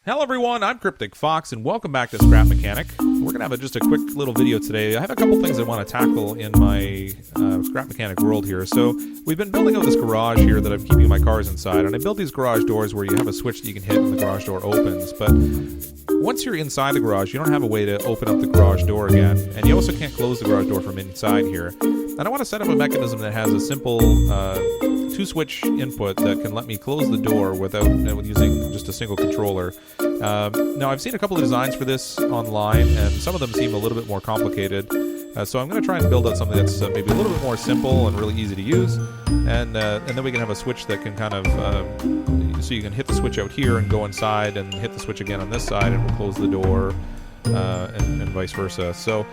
Hello everyone, I'm CrypticFox and welcome back to Scrap Mechanic. We're going to have just a quick little video today. I have a couple things I want to tackle in my Scrap Mechanic world here. So we've been building out this garage here that I'm keeping my cars inside, and I built these garage doors where you have a switch that you can hit and the garage door opens. But once you're inside the garage, you don't have a way to open up the garage door again, and you also can't close the garage door from inside here. And I want to set up a mechanism that has a simple two-switch input that can let me close the door without using just a single controller. Now, I've seen a couple of designs for this online, and some of them seem a little bit more complicated. So I'm going to try and build out something that's maybe a little bit more simple and really easy to use. And then we can have a switch that can kind of... so you can hit the switch out here and go inside and hit the switch again on this side and we'll close the door and vice versa. So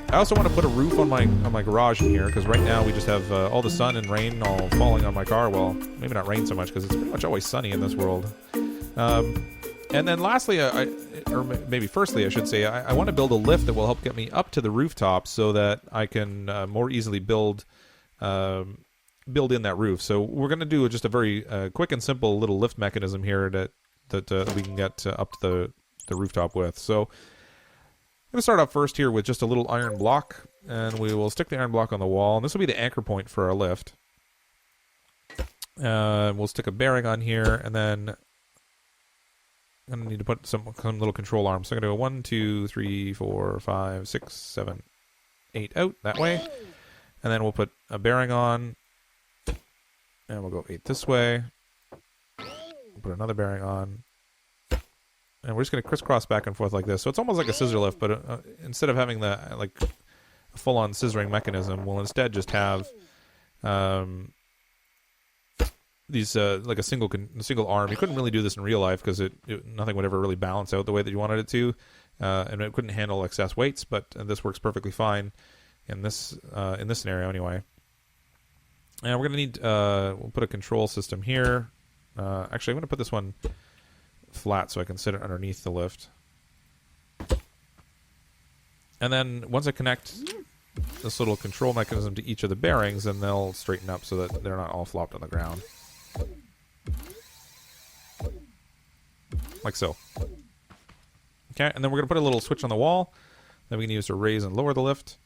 I also want to put a roof on my garage in here, because right now we just have all the sun and rain all falling on my car. Well, maybe not rain so much because it's pretty much always sunny in this world. And then lastly, or maybe firstly I should say, I want to build a lift that will help get me up to the rooftop so that I can more easily build in that roof. So we're going to do just a very quick and simple little lift mechanism here that we can get up to the rooftop with. So I'm going to start off first here with just a little iron block, and we will stick the iron block on the wall, and this will be the anchor point for our lift. We'll stick a bearing on here, and then I'm going to need to put some little control arms. So I'm going to go 1, 2, 3, 4, 5, 6, 7, 8 out that way. And then we'll put a bearing on, and we'll go 8 this way. We'll put another bearing on. And we're just going to crisscross back and forth like this. So it's almost like a scissor lift, but instead of having the a full-on scissoring mechanism, we'll instead just have these like a single arm. You couldn't really do this in real life because nothing would ever really balance out the way that you wanted it to, and it couldn't handle excess weights. But this works perfectly fine in this scenario anyway. And we're going to need we'll put a control system here. Actually, I'm going to put this one flat so I can sit it underneath the lift. And then once I connect this little control mechanism to each of the bearings, then they'll straighten up so that they're not all flopped on the ground. Like so. Okay, and then we're going to put a little switch on the wall that we can use to raise and lower the lift.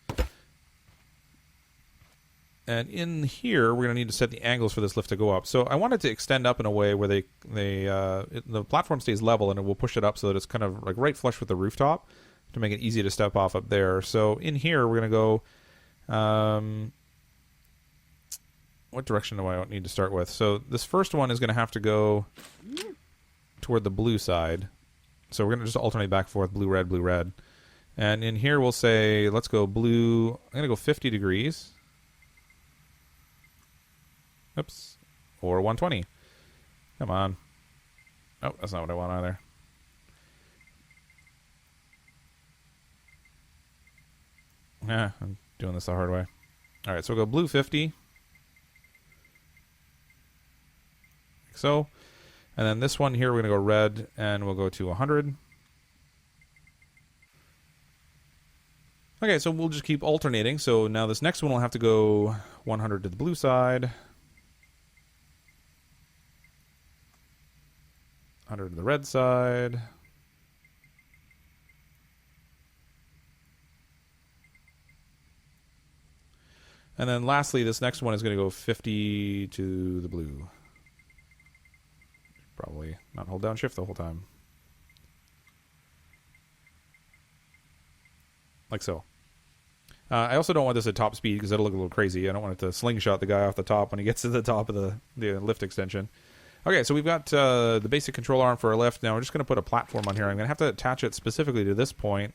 And in here, we're going to need to set the angles for this lift to go up. So I want it to extend up in a way where the platform stays level, and it will push it up so that it's kind of like right flush with the rooftop to make it easy to step off up there. So in here, we're going to go... what direction do I need to start with? So this first one is going to have to go toward the blue side. So we're going to just alternate back and forth, blue, red, blue, red. And in here, we'll say, let's go blue. I'm going to go 50 degrees. Oops. Or 120. Come on. Oh, that's not what I want either. I'm doing this the hard way. All right, so we'll go blue 50. Like so. And then this one here, we're going to go red, and we'll go to 100. Okay, so we'll just keep alternating. So now this next one will have to go 100 to the blue side. 100 to the red side. And then lastly, this next one is going to go 50 to the blue. Probably not hold down shift the whole time. Like so. I also don't want this at top speed because that'll look a little crazy. I don't want it to slingshot the guy off the top when he gets to the top of the lift extension. Okay, so we've got the basic control arm for our lift. Now we're just going to put a platform on here. I'm going to have to attach it specifically to this point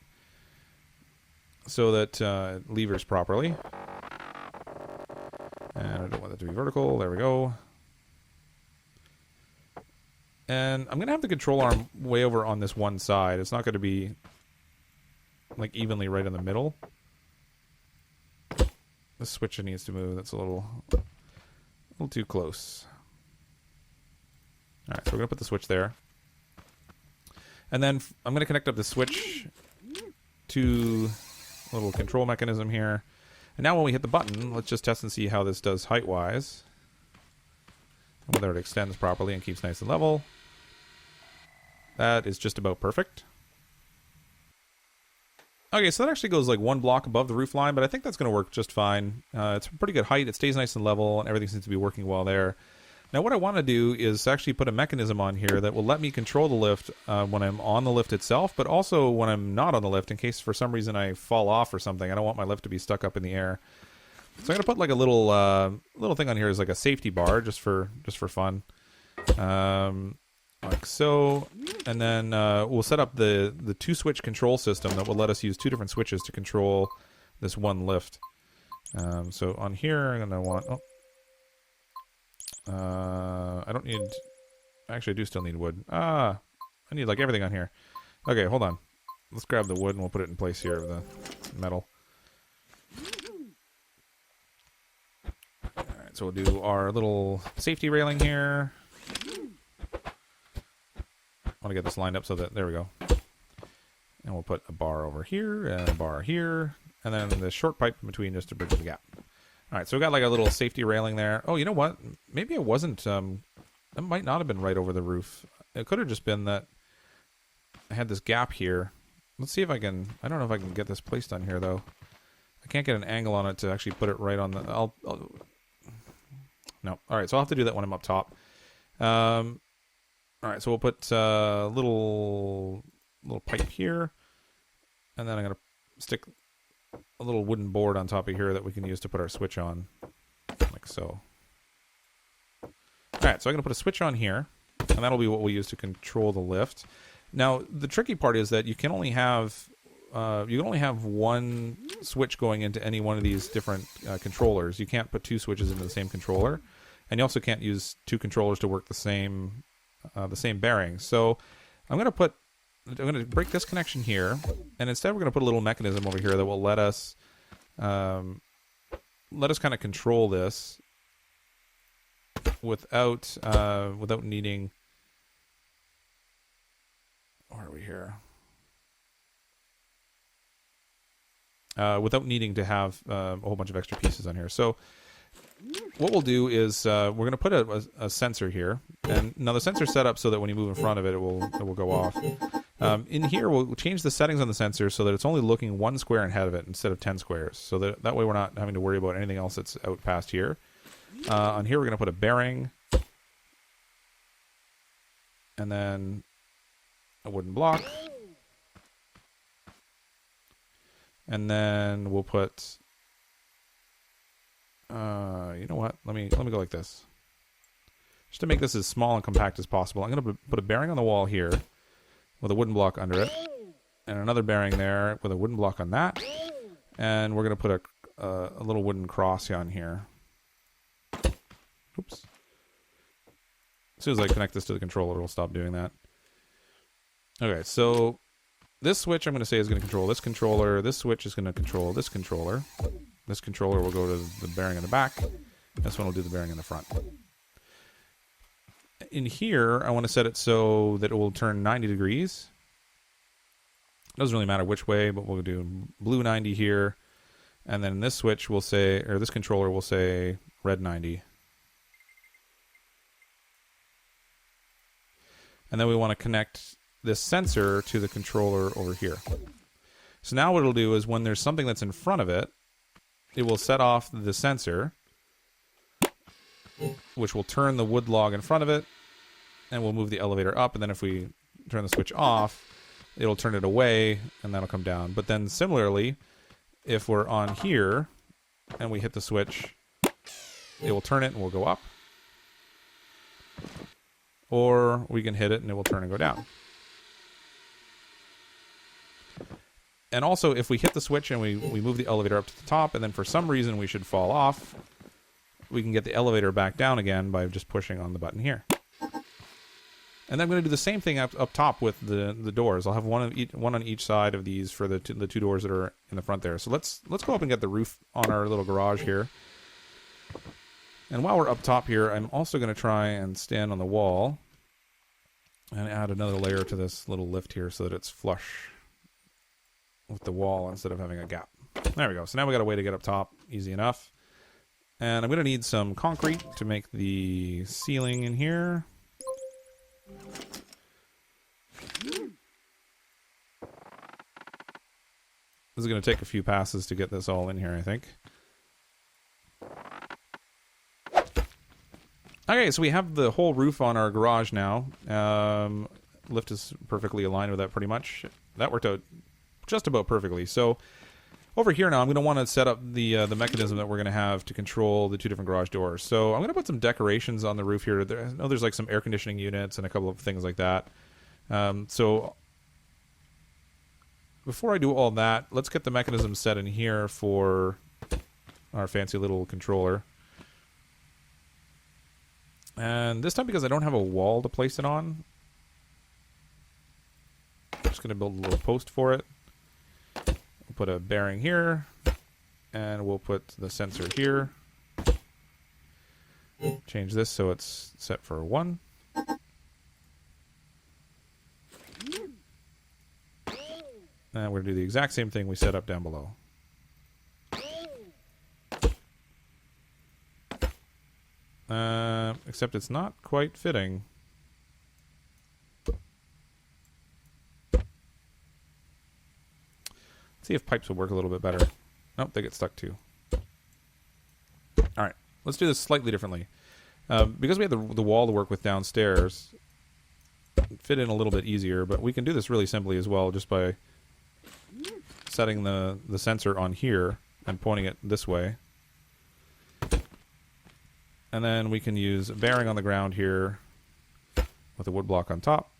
so that it levers properly. And I don't want that to be vertical. There we go. And I'm going to have the control arm way over on this one side. It's not going to be like evenly right in the middle. The switch needs to move. That's a little too close. All right, so we're going to put the switch there. And then I'm going to connect up the switch to a little control mechanism here. And now when we hit the button, let's just test and see how this does height-wise. Whether it extends properly and keeps nice and level. That is just about perfect. Okay, so that actually goes like 1 block above the roof line, but I think that's going to work just fine. It's a pretty good height. It stays nice and level, and everything seems to be working well there. Now, what I want to do is actually put a mechanism on here that will let me control the lift when I'm on the lift itself, but also when I'm not on the lift, in case for some reason I fall off or something. I don't want my lift to be stuck up in the air. So I'm going to put like a little thing on here as like a safety bar, just for fun. Like so, and then we'll set up the 2-switch control system that will let us use 2 different switches to control this one lift. So on here, I'm going to want... I don't need... Actually, I do still need wood. I need like everything on here. Okay, hold on. Let's grab the wood and we'll put it in place here of the metal. Alright, so we'll do our little safety railing here. I want to get this lined up so that... There we go. And we'll put a bar over here and a bar here. And then the short pipe in between just to bridge the gap. Alright, so we got like a little safety railing there. Oh, you know what? Maybe it wasn't... it might not have been right over the roof. It could have just been that I had this gap here. Let's see if I can... I don't know if I can get this placed on here, though. I can't get an angle on it to actually put it right on the... No. Alright, so I'll have to do that when I'm up top. Alright, so we'll put a little pipe here, and then I'm going to stick a little wooden board on top of here that we can use to put our switch on, like so. Alright, so I'm going to put a switch on here, and that'll be what we'll use to control the lift. Now, the tricky part is that you can only have one switch going into any one of these different controllers. You can't put 2 switches into the same controller, and you also can't use 2 controllers to work the same bearing. So I'm going to break this connection here, and instead we're going to put a little mechanism over here that will let us kind of control this without needing... Where are we here? Without needing to have a whole bunch of extra pieces on here. So what we'll do is we're going to put a sensor here, and now the sensor's set up so that when you move in front of it, it will go off. In here, we'll change the settings on the sensor so that it's only looking 1 square ahead of it instead of 10 squares. So that way we're not having to worry about anything else that's out past here. On here, we're going to put a bearing, and then a wooden block, and then we'll put... you know what? Let me go like this. Just to make this as small and compact as possible, I'm going to put a bearing on the wall here with a wooden block under it, and another bearing there with a wooden block on that, and we're going to put a little wooden cross on here. Oops. As soon as I connect this to the controller, it'll stop doing that. Okay, so this switch I'm going to say is going to control this controller. This switch is going to control this controller. This controller will go to the bearing in the back. This one will do the bearing in the front. In here, I want to set it so that it will turn 90 degrees. It doesn't really matter which way, but we'll do blue 90 here. And then this switch will say, or this controller will say red 90. And then we want to connect this sensor to the controller over here. So now what it'll do is when there's something that's in front of it, it will set off the sensor, which will turn the wood log in front of it, and we'll move the elevator up, and then if we turn the switch off, it'll turn it away, and that'll come down. But then similarly, if we're on here, and we hit the switch, it will turn it and we'll go up. Or we can hit it and it will turn and go down. And also, if we hit the switch and we move the elevator up to the top, and then for some reason we should fall off, we can get the elevator back down again by just pushing on the button here. And then I'm going to do the same thing up top with the doors. I'll have one on each side of these for the two doors that are in the front there. So let's go up and get the roof on our little garage here. And while we're up top here, I'm also going to try and stand on the wall and add another layer to this little lift here so that it's flush with the wall instead of having a gap. There we go. So now we got a way to get up top. Easy enough. And I'm going to need some concrete to make the ceiling in here. is going to take a few passes to get this all in here, I think. Okay, so we have the whole roof on our garage now. Lift is perfectly aligned with that pretty much. That worked out just about perfectly. So over here now, I'm going to want to set up the mechanism that we're going to have to control the two different garage doors. So I'm going to put some decorations on the roof here. I know there's like some air conditioning units and a couple of things like that. So before I do all that, let's get the mechanism set in here for our fancy little controller. And this time, because I don't have a wall to place it on, I'm just going to build a little post for it. We'll put a bearing here, and we'll put the sensor here. Change this so it's set for 1. And we're going to do the exact same thing we set up down below. Except it's not quite fitting. Let's see if pipes will work a little bit better. Nope, they get stuck too. Alright, let's do this slightly differently. Because we have the wall to work with downstairs, fit in a little bit easier, but we can do this really simply as well, just by setting the sensor on here and pointing it this way. And then we can use a bearing on the ground here with a wood block on top.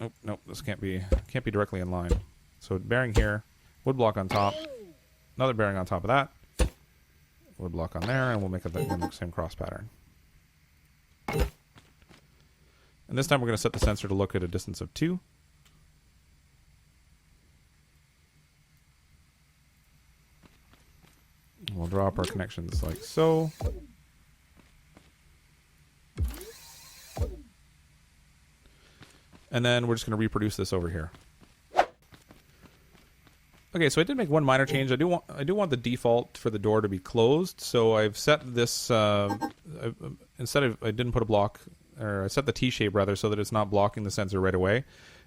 Nope, nope, this can't be directly in line. So bearing here, wood block on top, another bearing on top of that, wood block on there, and we'll make it the same cross pattern. And this time we're going to set the sensor to look at a distance of 2. We'll draw up our connections like so. And then we're just going to reproduce this over here. Okay, so I did make one minor change. I do want the default for the door to be closed. So I've set this instead of, I didn't put a block, or I set the T shape rather, so that it's not blocking the sensor right away,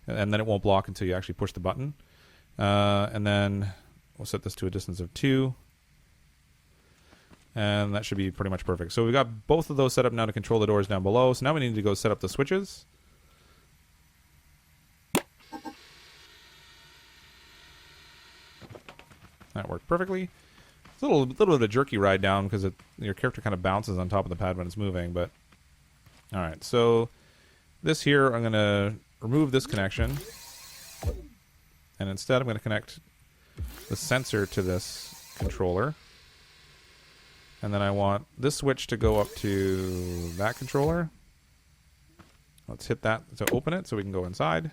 and then it won't block until you actually push the button. And then we'll set this to a distance of 2. And that should be pretty much perfect. So we've got both of those set up now to control the doors down below. So now we need to go set up the switches. That worked perfectly. It's a little bit of a jerky ride down because your character kind of bounces on top of the pad when it's moving. But all right, so this here, I'm going to remove this connection. And instead, I'm going to connect the sensor to this controller. And then I want this switch to go up to that controller. Let's hit that to open it so we can go inside.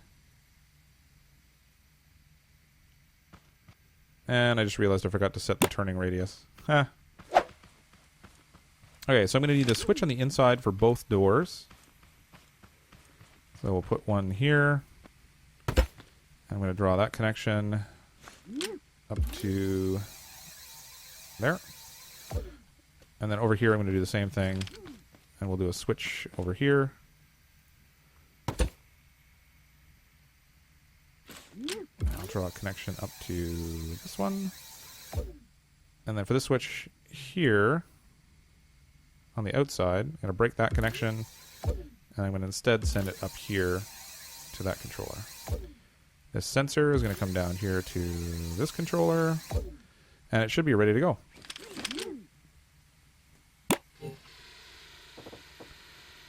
And I just realized I forgot to set the turning radius. Huh. Okay, so I'm going to need a switch on the inside for both doors. So we'll put one here. I'm going to draw that connection up to there. And then over here, I'm going to do the same thing. And we'll do a switch over here. I'll draw a connection up to this one. And then for this switch here, on the outside, I'm going to break that connection. And I'm going to instead send it up here to that controller. This sensor is going to come down here to this controller. And it should be ready to go.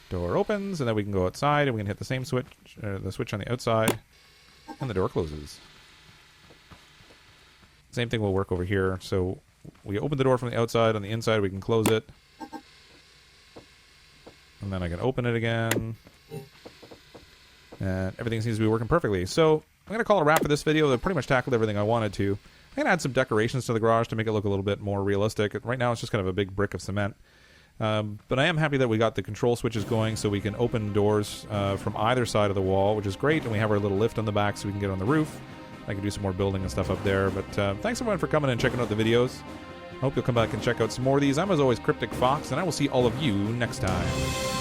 Door opens, and then we can go outside, and we can hit the same switch, the switch on the outside, and the door closes. Same thing will work over here. So we open the door from the outside. On the inside, we can close it. And then I can open it again. And everything seems to be working perfectly. So I'm going to call it a wrap for this video. I've pretty much tackled everything I wanted to. I'm going to add some decorations to the garage to make it look a little bit more realistic. Right now, it's just kind of a big brick of cement. But I am happy that we got the control switches going so we can open doors from either side of the wall, which is great. And we have our little lift on the back so we can get on the roof. I can do some more building and stuff up there. But thanks everyone for coming and checking out the videos. I hope you'll come back and check out some more of these. I'm as always CrypticFox, and I will see all of you next time.